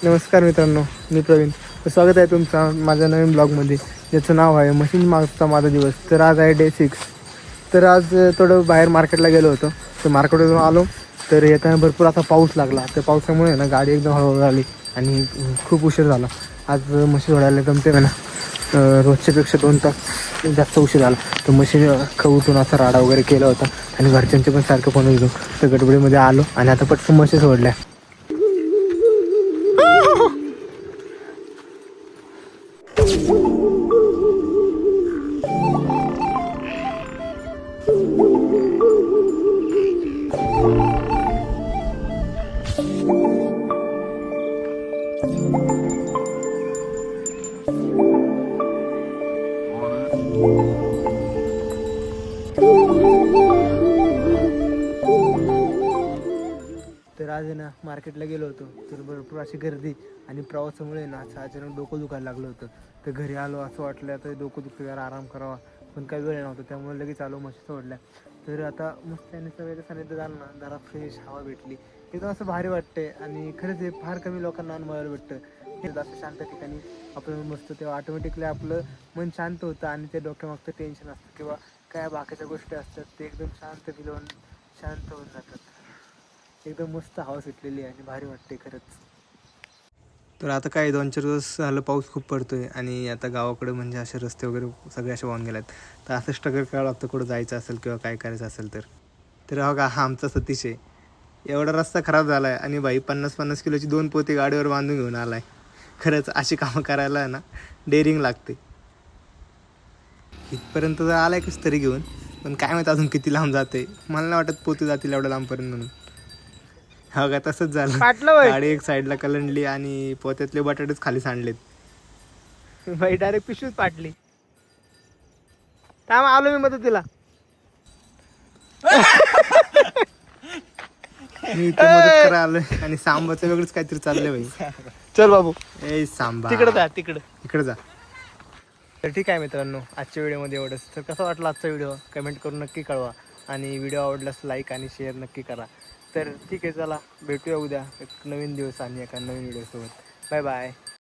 नमस्कार मित्रांनो, मी प्रवीण. तर स्वागत आहे तुमचं माझ्या नवीन ब्लॉगमध्ये, ज्याचं नाव आहे मशीन मागचा माझा दिवस. तर आज आहे डे 6. तर आज थोडं बाहेर मार्केटला गेलो होतो. तर मार्केटवरून आलो तर येताना भरपूर आता पाऊस लागला. तर पावसामुळे ना गाडी एकदम हळूहळू आली आणि खूप उशीर झाला. आज मशीन ओढायला जमते ना, रोजच्यापेक्षा 2 तास जास्त उशीर झाला. तर मशीन खवूतून असा राडा वगैरे केला होता आणि घरच्यांचे पण सारखं फोन येतो. तर गडबडीमध्ये आलो आणि आता पटकन मशीन सोडल्या. तर आज आहे ना मार्केटला गेलो होतो. तर भरपूर अशी गर्दी आणि प्रवासामुळे ना असं अचानक डोकं दुखायला लागलं होतं. तर घरी आलो असं वाटलं तर डोकं दुखतं, जरा आराम करावा, पण काही वेळ नव्हता. त्यामुळे लगेच आलो, मशी सोडल्या. तर आता मस्त त्याने सगळ्याच्या सानिध्य झालं ना, जरा फ्रेश हवा भेटली, एकदम असं भारी वाटते. आणि खरंच हे फार कमी लोकांना अनुभवायला भेटतं. हे असं शांत ठिकाणी आपण बसतो तेव्हा ऑटोमॅटिकली आपलं मन शांत होतं आणि ते डोक्यामागचं टेन्शन असतं किंवा काय बाकीच्या गोष्टी असतात ते एकदम शांत फील होऊन शांत होऊन जातात. एकदम मस्त हवा सुटलेली आहे आणि भारी वाटते खरंच. तर आता काय 2-4 दिवस झालं पाऊस खूप पडतोय आणि आता गावाकडे म्हणजे असे रस्ते वगैरे सगळे असे वाहून गेले आहेत. तर असं स्ट्रगल करावं लागतं कुठं जायचं असेल किंवा काय करायचं असेल तर. तर हा आमचा सतीश आहे. एवढा रस्ता खराब झाला आहे आणि भाई 50-50 किलोची 2 पोती गाडीवर बांधून घेऊन आला आहे. खरंच अशी कामं करायला आहे ना डेअरिंग लागते. इथपर्यंत तर आला आहे कसं तरी घेऊन, पण काय माहीत अजून किती लांब जाते. मला नाही वाटत पोती जातील एवढ्या लांबपर्यंत म्हणून. हा का तसंच झालं. गाडी एक साईडला कलंडली आणि पोत्यातले बटाटेच खाली सांडलेत. बाई डायरेक्ट पिशवीच पाटली. थांब आलो मी मदतीला. मी इथे मदत करायला आलोय आणि सांबाचं वेगळंच काहीतरी चाललंय भाई. चल बाबू ए सांबा तिकडे जा, तिकडे. इकडे जा. तर ठीक आहे मित्रांनो, आजच्या व्हिडिओमध्ये एवढंच. तर कसा वाटला आजचा व्हिडिओ कमेंट करून नक्की कळवा आणि व्हिडिओ आवडल्यास लाईक आणि शेअर नक्की करा. तर ठीक आहे, चला भेटूया उद्या एक नवीन दिवस आणि एका नवीन व्हिडिओसोबत. Bye bye.